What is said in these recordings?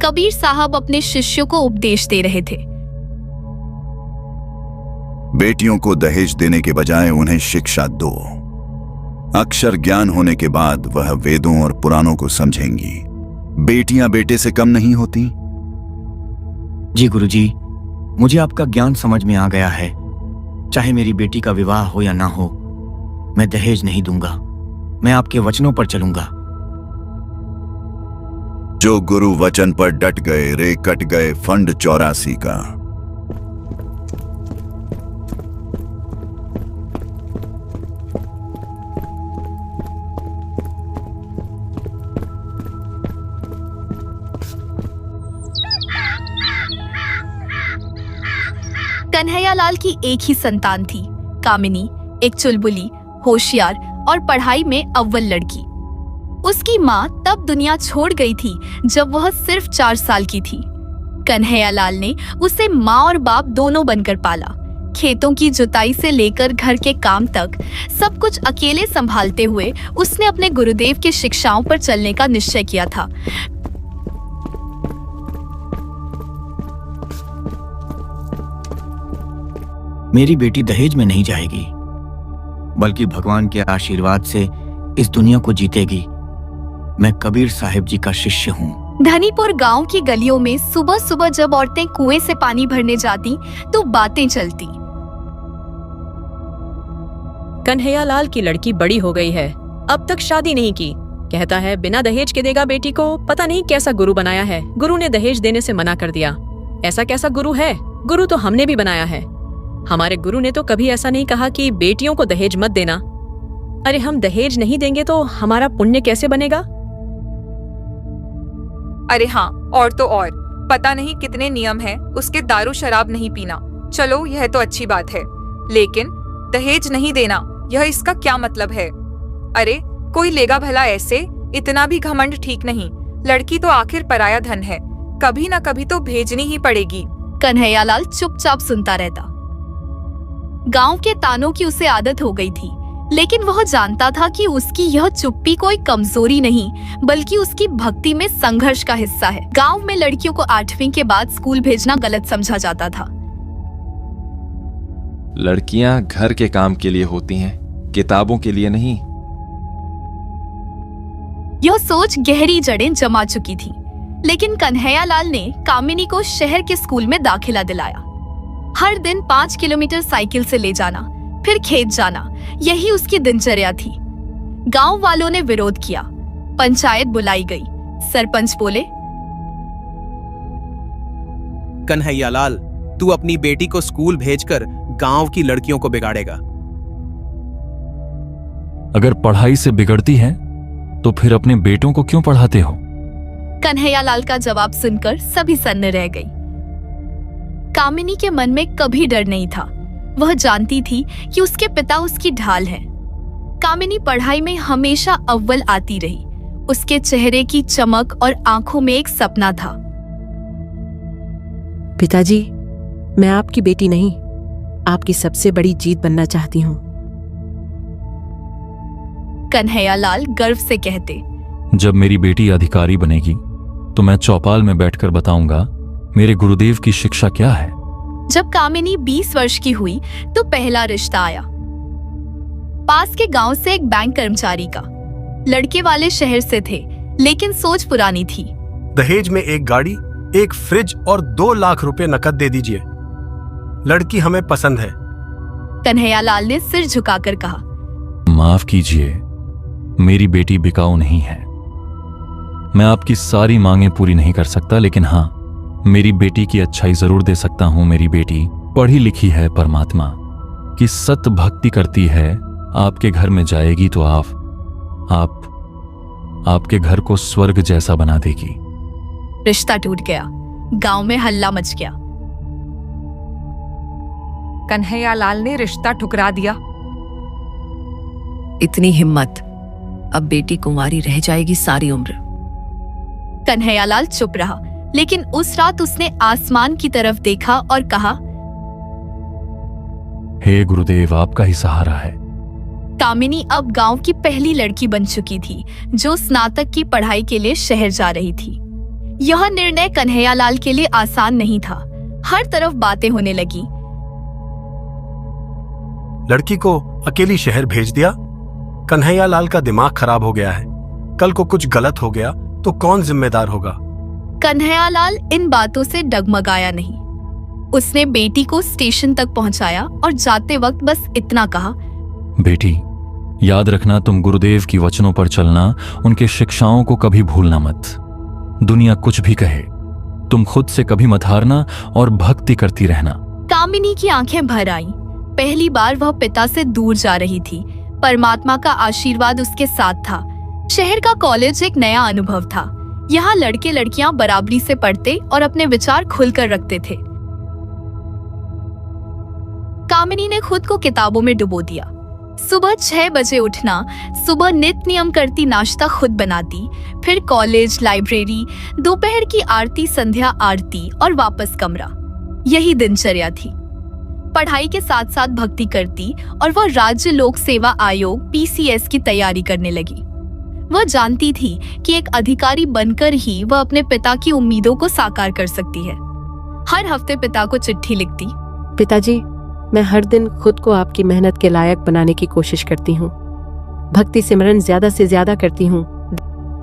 कबीर साहब अपने शिष्यों को उपदेश दे रहे थे। बेटियों को दहेज देने के बजाय उन्हें शिक्षा दो। अक्षर ज्ञान होने के बाद वह वेदों और पुराणों को समझेंगी। बेटियां बेटे से कम नहीं होती। जी गुरुजी, मुझे आपका ज्ञान समझ में आ गया है। चाहे मेरी बेटी का विवाह हो या ना हो, मैं दहेज नहीं दूंगा। मैं आपके वचनों पर चलूंगा। जो गुरु वचन पर डट गए रे कट गए फंड 84 का। कन्हैयालाल की एक ही संतान थी, कामिनी, एक चुलबुली, होशियार और पढ़ाई में अव्वल लड़की। उसकी माँ तब दुनिया छोड़ गई थी जब वह सिर्फ 4 साल की थी। कन्हैयालाल ने उसे माँ और बाप दोनों बनकर पाला। खेतों की जुताई से लेकर घर के काम तक सब कुछ अकेले संभालते हुए उसने अपने गुरुदेव की शिक्षाओं पर चलने का निश्चय किया था। मेरी बेटी दहेज में नहीं जाएगी, बल्कि भगवान के आशीर्वाद से इस दुनिया को जीतेगी। मैं कबीर साहिब जी का शिष्य हूँ। धनीपुर गांव की गलियों में सुबह सुबह जब औरतें कुएं से पानी भरने जाती तो बातें चलती। कन्हैयालाल की लड़की बड़ी हो गई है, अब तक शादी नहीं की। कहता है बिना दहेज के देगा बेटी को। पता नहीं कैसा गुरु बनाया है। गुरु ने दहेज देने से मना कर दिया। ऐसा कैसा गुरु है? गुरु तो हमने भी बनाया है। हमारे गुरु ने तो कभी ऐसा नहीं कहा कि बेटियों को दहेज मत देना। अरे हम दहेज नहीं देंगे तो हमारा पुण्य कैसे बनेगा? अरे हाँ, और तो और, पता नहीं कितने नियम हैं उसके। दारू शराब नहीं पीना, चलो यह तो अच्छी बात है, लेकिन दहेज नहीं देना, यह इसका क्या मतलब है? अरे कोई लेगा भला ऐसे? इतना भी घमंड ठीक नहीं। लड़की तो आखिर पराया धन है, कभी ना कभी तो भेजनी ही पड़ेगी। कन्हैयालाल चुपचाप सुनता रहता। गांव के तानों की उसे आदत हो गई थी, लेकिन वह जानता था कि उसकी यह चुप्पी कोई कमजोरी नहीं, बल्कि उसकी भक्ति में संघर्ष का हिस्सा है। गांव में लड़कियों को 8वीं के बाद स्कूल भेजना गलत समझा जाता था। लड़कियां घर के काम के लिए होती हैं, किताबों के लिए नहीं। यह सोच गहरी जड़ें जमा चुकी थी, लेकिन कन्हैयालाल ने कामिनी को शहर के स्कूल में दाखिला दिलाया। हर दिन 5 किलोमीटर साइकिल से ले जाना, फिर खेत जाना, यही उसकी दिनचर्या थी। गांव वालों ने विरोध किया। पंचायत बुलाई गई। सरपंच बोले, कन्हैयालाल, तू अपनी बेटी को स्कूल भेजकर गांव की लड़कियों को बिगाड़ेगा। अगर पढ़ाई से बिगड़ती है तो फिर अपने बेटों को क्यों पढ़ाते हो? कन्हैयालाल का जवाब सुनकर सभी सन्न रह गई। कामिनी के मन में कभी डर नहीं था। वह जानती थी कि उसके पिता उसकी ढाल है। कामिनी पढ़ाई में हमेशा अव्वल आती रही। उसके चेहरे की चमक और आंखों में एक सपना था। पिताजी, मैं आपकी बेटी नहीं, आपकी सबसे बड़ी जीत बनना चाहती हूँ। कन्हैयालाल गर्व से कहते, जब मेरी बेटी अधिकारी बनेगी तो मैं चौपाल में बैठकर बताऊंगा मेरे गुरुदेव की शिक्षा क्या है। जब कामिनी 20 वर्ष की हुई तो पहला रिश्ता आया। पास के गांव से एक बैंक कर्मचारी का। लड़के वाले शहर से थे, लेकिन सोच पुरानी थी। दहेज में एक गाड़ी, एक फ्रिज और 2 लाख रुपए नकद दे दीजिए। लड़की हमें पसंद है। कन्हैयालाल ने सिर झुकाकर कहा, माफ कीजिए, मेरी बेटी बिकाऊ नहीं है। मैं आपकी सारी मांगें पूरी नहीं कर सकता, लेकिन हाँ, मेरी बेटी की अच्छाई जरूर दे सकता हूं। मेरी बेटी पढ़ी लिखी है, परमात्मा की सत भक्ति करती है। आपके घर में जाएगी तो आपके घर को स्वर्ग जैसा बना देगी। रिश्ता टूट गया। गांव में हल्ला मच गया। कन्हैयालाल ने रिश्ता ठुकरा दिया। इतनी हिम्मत, अब बेटी कुंवारी रह जाएगी सारी उम्र। कन्हैयालाल चुप रहा, लेकिन उस रात उसने आसमान की तरफ देखा और कहा, हे गुरुदेव, आपका ही सहारा है। कामिनी अब गांव की पहली लड़की बन चुकी थी जो स्नातक की पढ़ाई के लिए शहर जा रही थी। यह निर्णय कन्हैयालाल के लिए आसान नहीं था। हर तरफ बातें होने लगी। लड़की को अकेली शहर भेज दिया। कन्हैयालाल का दिमाग खराब हो गया है। कल को कुछ गलत हो गया तो कौन जिम्मेदार होगा? कन्हैयालाल इन बातों से डगमगाया नहीं। उसने बेटी को स्टेशन तक पहुंचाया और जाते वक्त बस इतना कहा, बेटी, याद रखना तुम गुरुदेव की वचनों पर चलना, उनके शिक्षाओं को कभी भूलना मत। दुनिया कुछ भी कहे, तुम खुद से कभी मत हारना और भक्ति करती रहना। कामिनी की आंखें भर आईं। पहली बार वह पिता से दूर जा रही थी। परमात्मा का आशीर्वाद उसके साथ था। शहर का कॉलेज एक नया अनुभव था। यहाँ लड़के लड़कियां बराबरी से पढ़ते और अपने विचार खुलकर रखते थे। कामिनी ने खुद को किताबों में डुबो दिया। सुबह 6 बजे उठना, सुबह नित्य नियम करती नाश्ता खुद बनाती, फिर कॉलेज, लाइब्रेरी, दोपहर की आरती, संध्या आरती और वापस कमरा। यही दिनचर्या थी। पढ़ाई के साथ साथ भक्ति करती और वह राज्य लोक सेवा आयोग PCS की तैयारी करने लगी। वह जानती थी कि एक अधिकारी बनकर ही वह अपने पिता की उम्मीदों को साकार कर सकती है। हर हफ्ते पिता को चिट्ठी लिखती, पिताजी, मैं हर दिन खुद को आपकी मेहनत के लायक बनाने की कोशिश करती हूँ। भक्ति सिमरन ज्यादा से ज्यादा करती हूँ।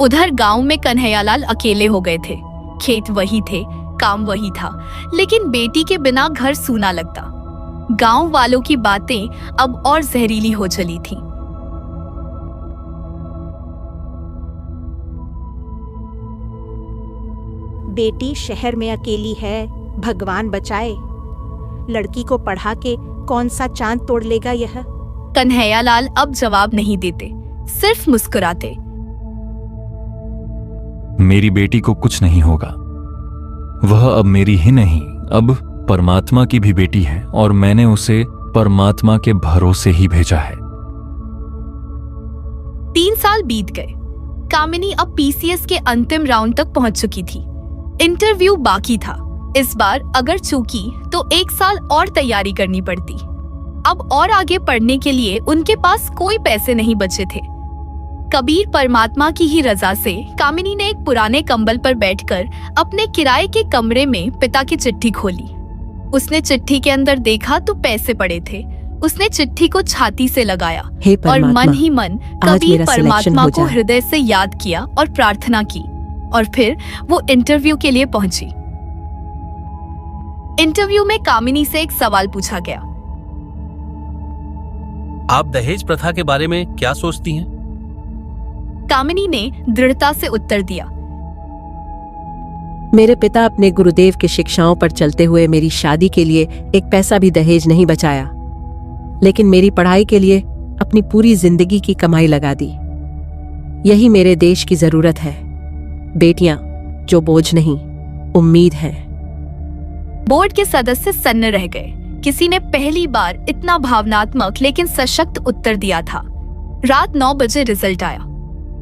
उधर गांव में कन्हैयालाल अकेले हो गए थे। खेत वही थे, काम वही था, लेकिन बेटी के बिना घर सूना लगता। गांव वालों की बातें अब और जहरीली हो चली थीं। बेटी शहर में अकेली है, भगवान बचाए। लड़की को पढ़ा के कौन सा चांद तोड़ लेगा यह? कन्हैयालाल अब जवाब नहीं देते, सिर्फ मुस्कुराते। मेरी बेटी को कुछ नहीं होगा। वह अब मेरी ही नहीं, अब परमात्मा की भी बेटी है और मैंने उसे परमात्मा के भरोसे ही भेजा है। 3 साल बीत गए। कामिनी अब PCS के अंतिम राउंड तक पहुंच चुकी थी। इंटरव्यू बाकी था। इस बार अगर चूकी तो 1 साल और तैयारी करनी पड़ती। अब और आगे पढ़ने के लिए उनके पास कोई पैसे नहीं बचे थे। कबीर परमात्मा की ही रजा से कामिनी ने एक पुराने कंबल पर बैठकर अपने किराए के कमरे में पिता की चिट्ठी खोली। उसने चिट्ठी के अंदर देखा तो पैसे पड़े थे। उसने चिट्ठी को छाती से लगाया और मन ही मन कबीर परमात्मा को हृदय से याद किया और प्रार्थना की, और फिर वो इंटरव्यू के लिए पहुंची। इंटरव्यू में कामिनी से एक सवाल पूछा गया, आप दहेज प्रथा के बारे में क्या सोचती हैं? कामिनी ने दृढ़ता से उत्तर दिया, मेरे पिता अपने गुरुदेव की शिक्षाओं पर चलते हुए मेरी शादी के लिए एक पैसा भी दहेज नहीं बचाया, लेकिन मेरी पढ़ाई के लिए अपनी पूरी जिंदगी की कमाई लगा दी। यही मेरे देश की जरूरत है। बेटियां जो बोझ नहीं, उम्मीद है। बोर्ड के सदस्य सन्न रह गए। किसी ने पहली बार इतना भावनात्मक लेकिन सशक्त उत्तर दिया था। रात 9 बजे रिजल्ट आया।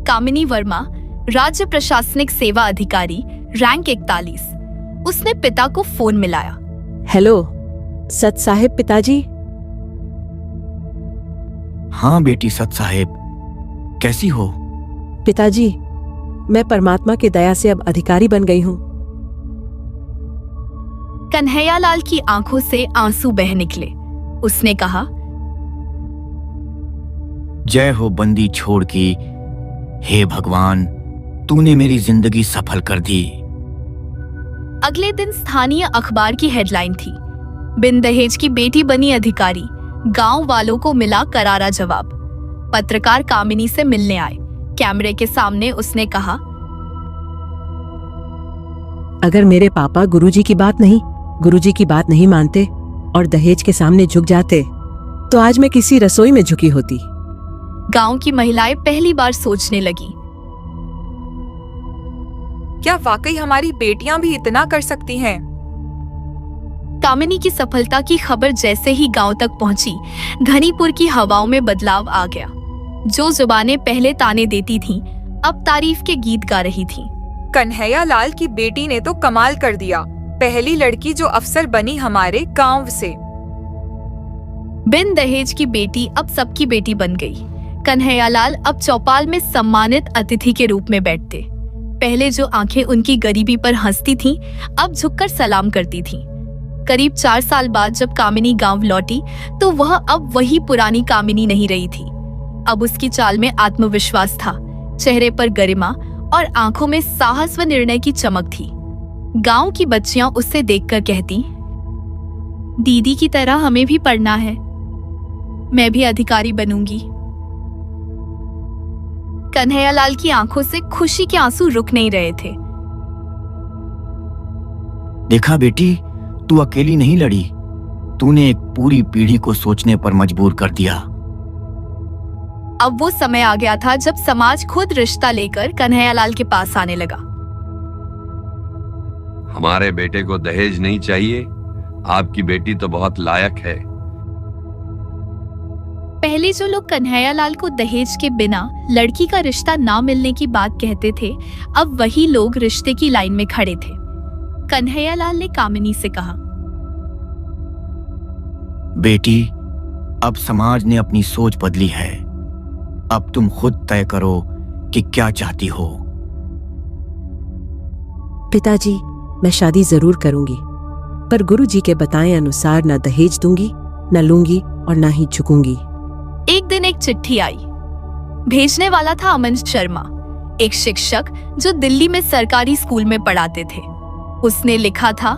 कामिनी वर्मा, राज्य प्रशासनिक सेवा अधिकारी, रैंक 41। उसने पिता को फोन मिलाया। हेलो सत साहेब, पिताजी। हाँ बेटी सत साहेब, कैसी हो? पिताजी, मैं परमात्मा की दया से अब अधिकारी बन गई हूँ। कन्हैयालाल की आंखों से आंसू बह निकले। उसने कहा, जय हो बंदी छोड़ की। हे भगवान, तूने मेरी जिंदगी सफल कर दी। अगले दिन स्थानीय अखबार की हेडलाइन थी, बिन दहेज की बेटी बनी अधिकारी। गांव वालों को मिला करारा जवाब। पत्रकार कामिनी से मिलने आए। कैमरे के सामने उसने कहा, अगर मेरे पापा गुरुजी की बात नहीं मानते और दहेज के सामने झुक जाते तो आज मैं किसी रसोई में झुकी होती। गांव की महिलाएं पहली बार सोचने लगी, क्या वाकई हमारी बेटियां भी इतना कर सकती हैं? कामिनी की सफलता की खबर जैसे ही गांव तक पहुंची, घनीपुर की हवाओं में बदलाव आ गया। जो जुबानें पहले ताने देती थीं, अब तारीफ के गीत गा रही थीं। कन्हैयालाल की बेटी ने तो कमाल कर दिया। पहली लड़की जो अफसर बनी हमारे गांव से। बिन दहेज की बेटी अब सबकी बेटी बन गई। कन्हैयालाल अब चौपाल में सम्मानित अतिथि के रूप में बैठते। पहले जो आंखें उनकी गरीबी पर हंसती थीं, अब झुककर सलाम करती थीं। करीब 4 साल बाद जब कामिनी गांव लौटी तो वह अब वही पुरानी कामिनी नहीं रही थी। अब उसकी चाल में आत्मविश्वास था, चेहरे पर गरिमा और आंखों में साहस व निर्णय की चमक थी। गांव की बच्चियां उससे देखकर कहती, दीदी की तरह हमें भी पढ़ना है, मैं भी अधिकारी बनूंगी। कन्हैयालाल की आंखों से खुशी के आंसू रुक नहीं रहे थे। देखा बेटी, तू अकेली नहीं लड़ी, तूने एक पूरी पीढ़ी को सोचने पर मजबूर कर दिया। अब वो समय आ गया था जब समाज खुद रिश्ता लेकर कन्हैयालाल के पास आने लगा। हमारे बेटे को दहेज नहीं चाहिए, आपकी बेटी तो बहुत लायक है। पहले जो लोग कन्हैयालाल को दहेज के बिना लड़की का रिश्ता ना मिलने की बात कहते थे, अब वही लोग रिश्ते की लाइन में खड़े थे। कन्हैयालाल ने कामिनी से कहा, बेटी, अब समाज ने अपनी सोच बदली है। अब तुम खुद तय करो कि क्या चाहती हो। पिताजी, मैं शादी जरूर करूंगी, पर गुरुजी के बताए अनुसार न दहेज दूंगी, न लूंगी और न ही झुकूंगी। एक दिन एक चिट्ठी आई। भेजने वाला था अमन शर्मा, एक शिक्षक जो दिल्ली में सरकारी स्कूल में पढ़ाते थे। उसने लिखा था,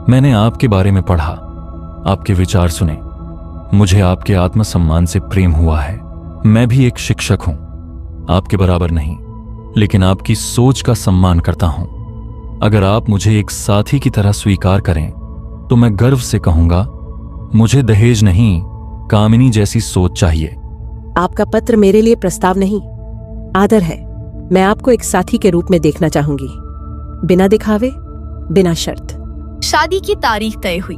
मैंने आपके बारे में पढ़ा, आपके विचार सुने, मुझे आपके आत्मसम्मान से प्रेम हुआ है। मैं भी एक शिक्षक हूं, आपके बराबर नहीं, लेकिन आपकी सोच का सम्मान करता हूं। अगर आप मुझे एक साथी की तरह स्वीकार करें तो मैं गर्व से कहूंगा, मुझे दहेज नहीं, कामिनी जैसी सोच चाहिए। आपका पत्र मेरे लिए प्रस्ताव नहीं, आदर है। मैं आपको एक साथी के रूप में देखना चाहूंगी, बिना दिखावे, बिना शर्त। शादी की तारीख तय हुई।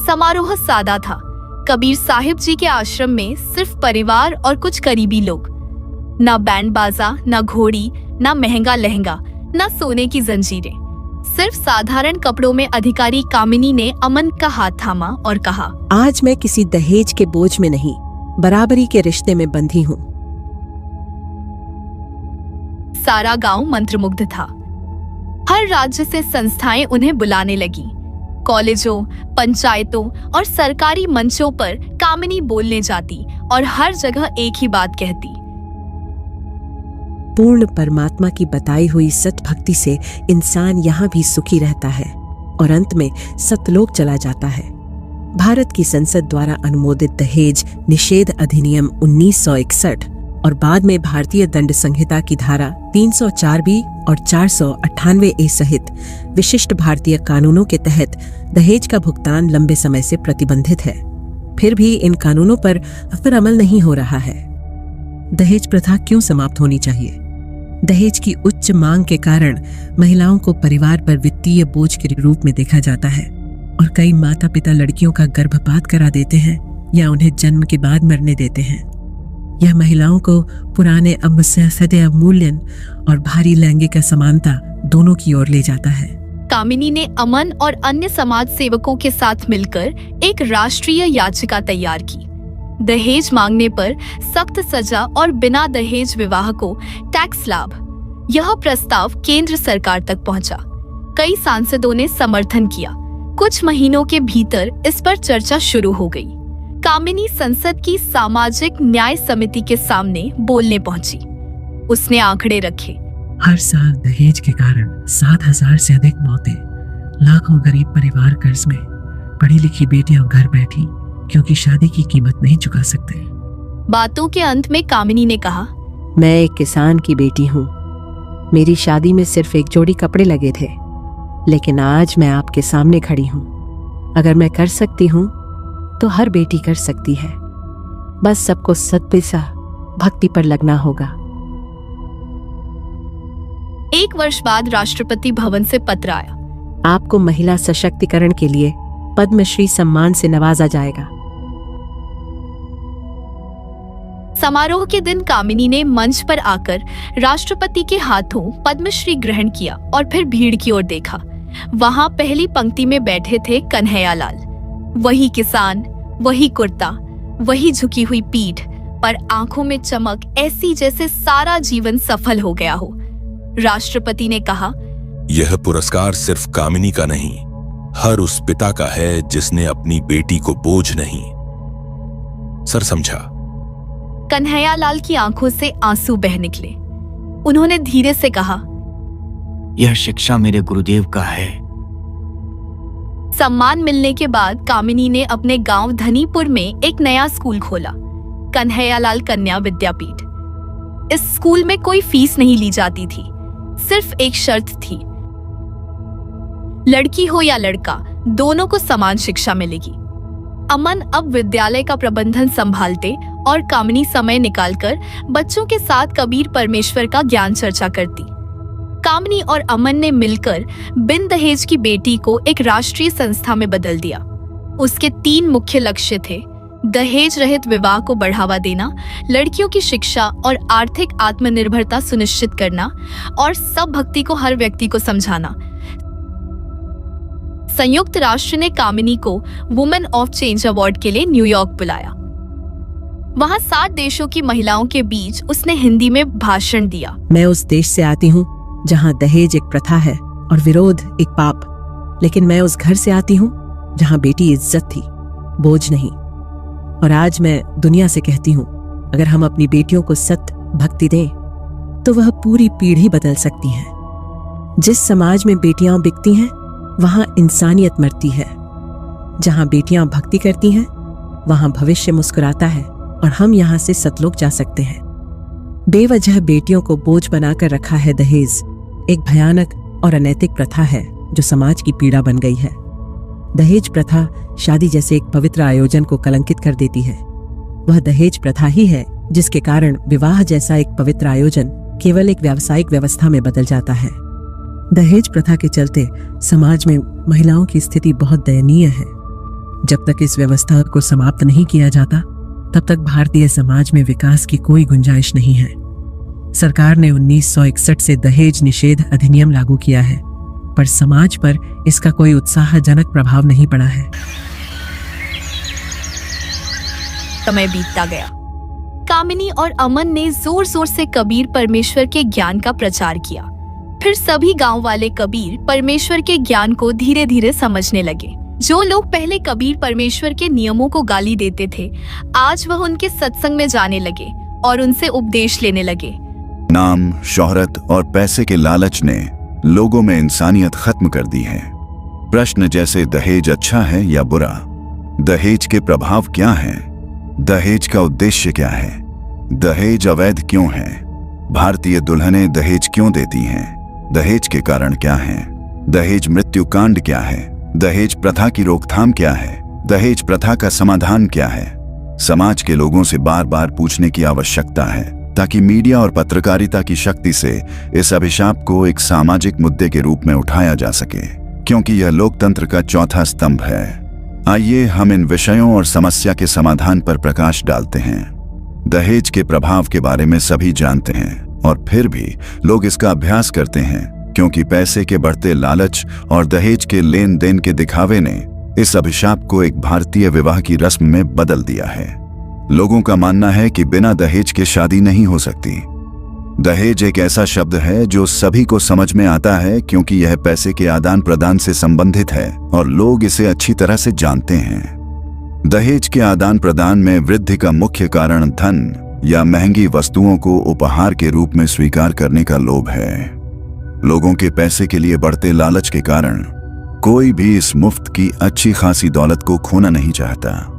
समारोह सादा था। कबीर साहिब जी के आश्रम में सिर्फ परिवार और कुछ करीबी लोग। ना बैंड बाजा, ना घोड़ी, ना महंगा लहंगा, ना सोने की जंजीरें। सिर्फ साधारण कपड़ों में अधिकारी कामिनी ने अमन का हाथ थामा और कहा, आज मैं किसी दहेज के बोझ में नहीं, बराबरी के रिश्ते में बंधी हूँ। सारा गांव मंत्रमुग्ध था। हर राज्य से संस्थाएं उन्हें बुलाने लगी। कॉलेजों, पंचायतों और सरकारी मंचों पर कामिनी बोलने जाती और हर जगह एक ही बात कहती, पूर्ण परमात्मा की बताई हुई सतभक्ति से इंसान यहाँ भी सुखी रहता है और अंत में सतलोक चला जाता है। भारत की संसद द्वारा अनुमोदित दहेज निषेध अधिनियम 1961 और बाद में भारतीय दंड संहिता की धारा 304B और 498A सहित विशिष्ट भारतीय कानूनों के तहत दहेज का भुगतान लंबे समय से प्रतिबंधित है। फिर भी इन कानूनों पर फिर अमल नहीं हो रहा है। दहेज प्रथा क्यों समाप्त होनी चाहिए? दहेज की उच्च मांग के कारण महिलाओं को परिवार पर वित्तीय बोझ के रूप में देखा जाता है और कई माता पिता लड़कियों का गर्भपात करा देते हैं या उन्हें जन्म के बाद मरने देते हैं। यह महिलाओं को पुराने सदैव मूल्यन और भारी लैंगिक असमानता दोनों की ओर ले जाता है। कामिनी ने अमन और अन्य समाज सेवकों के साथ मिलकर एक राष्ट्रीय याचिका तैयार की। दहेज मांगने पर सख्त सजा और बिना दहेज विवाह को टैक्स लाभ। यह प्रस्ताव केंद्र सरकार तक पहुंचा। कई सांसदों ने समर्थन किया। कुछ महीनों के भीतर इस पर चर्चा शुरू हो गई। कामिनी संसद की सामाजिक न्याय समिति के सामने बोलने पहुंची। उसने आंकड़े रखे। हर साल दहेज के कारण 7,000 से अधिक मौतें, लाखों गरीब परिवार कर्ज में, पढ़ी लिखी बेटियां घर बैठी क्योंकि शादी की कीमत नहीं चुका सकते। बातों के अंत में कामिनी ने कहा, मैं एक किसान की बेटी हूँ। मेरी शादी में सिर्फ एक जोड़ी कपड़े लगे थे, लेकिन आज मैं आपके सामने खड़ी हूँ। अगर मैं कर सकती हूँ तो हर बेटी कर सकती है। बस सबको सत्पिसा भक्ति पर लगना होगा। 1 वर्ष बाद राष्ट्रपति भवन से पत्र आया। आपको महिला सशक्तिकरण के लिए पद्मश्री सम्मान से नवाजा जाएगा। समारोह के दिन कामिनी ने मंच पर आकर राष्ट्रपति के हाथों पद्मश्री ग्रहण किया और फिर भीड़ की ओर देखा। वहां पहली पंक्ति में बैठे थे कन्हैयालाल। वही किसान, वही कुर्ता, वही झुकी हुई पीठ, पर आंखों में चमक ऐसी जैसे सारा जीवन सफल हो गया हो। राष्ट्रपति ने कहा, यह पुरस्कार सिर्फ कामिनी का नहीं, हर उस पिता का है जिसने अपनी बेटी को बोझ नहीं। सर समझा? कन्हैयालाल की आंखों से आंसू बह निकले। उन्होंने धीरे से कहा, यह शिक्षा मेरे गुरुदेव का है। सम्मान मिलने के बाद कामिनी ने अपने गांव धनीपुर में एक नया स्कूल खोला, कन्हैयालाल कन्या विद्यापीठ। इस स्कूल में कोई फीस नहीं ली जाती थी, सिर्फ एक शर्त थी, लड़की हो या लड़का, दोनों को समान शिक्षा मिलेगी। अमन अब विद्यालय का प्रबंधन संभालते और कामिनी समय निकालकर बच्चों के साथ कबीर परमेश्वर का ज्ञान चर्चा करती। कामिनी और अमन ने मिलकर बिन दहेज की बेटी को एक राष्ट्रीय संस्था में बदल दिया। उसके 3 मुख्य लक्ष्य थे: दहेज रहित विवाह को बढ़ावा देना, लड़कियों की शिक्षा और आर्थिक आत्मनिर्भरता सुनिश्चित करना, और सब भक्ति को हर व्यक्ति को समझाना। संयुक्त राष्ट्र ने कामिनी को वुमेन ऑफ चेंज अवार्ड के लिए न्यूयॉर्क बुलाया। वहां 60 देशों की महिलाओं के बीच उसने हिंदी में भाषण दिया। मैं उस देश से आती हूँ जहाँ दहेज एक प्रथा है और विरोध एक पाप, लेकिन मैं उस घर से आती हूँ जहाँ बेटी इज्जत थी, बोझ नहीं। और आज मैं दुनिया से कहती हूँ, अगर हम अपनी बेटियों को सत्य भक्ति दें तो वह पूरी पीढ़ी बदल सकती है। जिस समाज में बेटियां बिकती हैं वहां इंसानियत मरती है। जहां बेटियां भक्ति करती हैं वहां भविष्य मुस्कुराता है और हम यहां से सतलोक जा सकते हैं। बेवजह बेटियों को बोझ बनाकर रखा है दहेज, एक भयानक और अनैतिक प्रथा है जो समाज की पीड़ा बन गई है। दहेज प्रथा शादी जैसे एक पवित्र आयोजन को कलंकित कर देती है। वह दहेज प्रथा ही है जिसके कारण विवाह जैसा एक पवित्र आयोजन केवल एक व्यावसायिक व्यवस्था में बदल जाता है। दहेज प्रथा के चलते समाज में महिलाओं की स्थिति बहुत दयनीय है। जब तक इस व्यवस्था को समाप्त नहीं किया जाता तब तक भारतीय समाज में विकास की कोई गुंजाइश नहीं है। सरकार ने 1961 से दहेज निषेध अधिनियम लागू किया है, पर समाज पर इसका कोई उत्साहजनक प्रभाव नहीं पड़ा है। समय बीतता गया। कामिनी और अमन ने जोर जोर से कबीर परमेश्वर के ज्ञान का प्रचार किया। फिर सभी गांव वाले कबीर परमेश्वर के ज्ञान को धीरे धीरे समझने लगे। जो लोग पहले कबीर परमेश्वर के नियमों को गाली देते थे, आज वह उनके सत्संग में जाने लगे और उनसे उपदेश लेने लगे। नाम, शोहरत और पैसे के लालच ने लोगों में इंसानियत खत्म कर दी है। प्रश्न जैसे दहेज अच्छा है या बुरा, दहेज के प्रभाव क्या हैं, दहेज का उद्देश्य क्या है, दहेज अवैध क्यों है, भारतीय दुल्हनें दहेज क्यों देती हैं, दहेज के कारण क्या हैं, दहेज मृत्यु कांड क्या है, दहेज प्रथा की रोकथाम क्या है, दहेज प्रथा का समाधान क्या है, समाज के लोगों से बार बार पूछने की आवश्यकता है ताकि मीडिया और पत्रकारिता की शक्ति से इस अभिशाप को एक सामाजिक मुद्दे के रूप में उठाया जा सके, क्योंकि यह लोकतंत्र का चौथा स्तंभ है। आइए हम इन विषयों और समस्या के समाधान पर प्रकाश डालते हैं। दहेज के प्रभाव के बारे में सभी जानते हैं और फिर भी लोग इसका अभ्यास करते हैं क्योंकि पैसे के बढ़ते लालच और दहेज के लेन देन के दिखावे ने इस अभिशाप को एक भारतीय विवाह की रस्म में बदल दिया है। लोगों का मानना है कि बिना दहेज के शादी नहीं हो सकती। दहेज एक ऐसा शब्द है जो सभी को समझ में आता है क्योंकि यह पैसे के आदान प्रदान से संबंधित है और लोग इसे अच्छी तरह से जानते हैं। दहेज के आदान प्रदान में वृद्धि का मुख्य कारण धन या महंगी वस्तुओं को उपहार के रूप में स्वीकार करने का लोभ है। लोगों के पैसे के लिए बढ़ते लालच के कारण कोई भी इस मुफ्त की अच्छी खासी दौलत को खोना नहीं चाहता।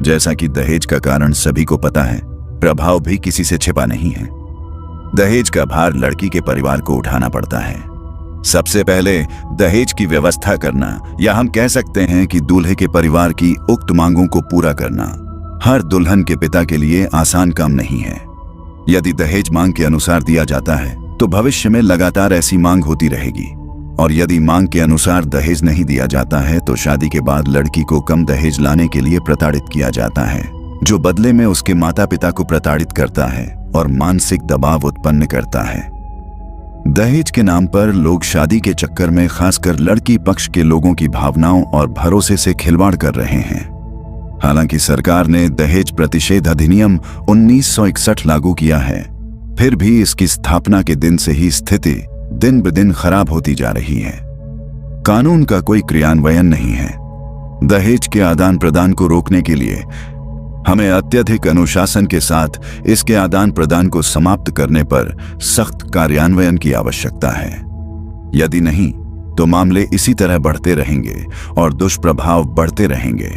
जैसा कि दहेज का कारण सभी को पता है, प्रभाव भी किसी से छिपा नहीं है। दहेज का भार लड़की के परिवार को उठाना पड़ता है। सबसे पहले दहेज की व्यवस्था करना, या हम कह सकते हैं कि दूल्हे के परिवार की उक्त मांगों को पूरा करना, हर दुल्हन के पिता के लिए आसान काम नहीं है। यदि दहेज मांग के अनुसार दिया जाता है तो भविष्य में लगातार ऐसी मांग होती रहेगी, और यदि मांग के अनुसार दहेज नहीं दिया जाता है तो शादी के बाद लड़की को कम दहेज लाने के लिए प्रताड़ित किया जाता है, जो बदले में उसके माता पिता को प्रताड़ित करता है और मानसिक दबाव उत्पन्न करता है। दहेज के नाम पर लोग शादी के चक्कर में खासकर लड़की पक्ष के लोगों की भावनाओं और भरोसे से खिलवाड़ कर रहे हैं। हालांकि सरकार ने दहेज प्रतिषेध अधिनियम 1961 लागू किया है, फिर भी इसकी स्थापना के दिन से ही स्थिति दिन ब दिन खराब होती जा रही है। कानून का कोई क्रियान्वयन नहीं है। दहेज के आदान प्रदान को रोकने के लिए हमें अत्यधिक अनुशासन के साथ इसके आदान प्रदान को समाप्त करने पर सख्त कार्यान्वयन की आवश्यकता है। यदि नहीं तो मामले इसी तरह बढ़ते रहेंगे और दुष्प्रभाव बढ़ते रहेंगे।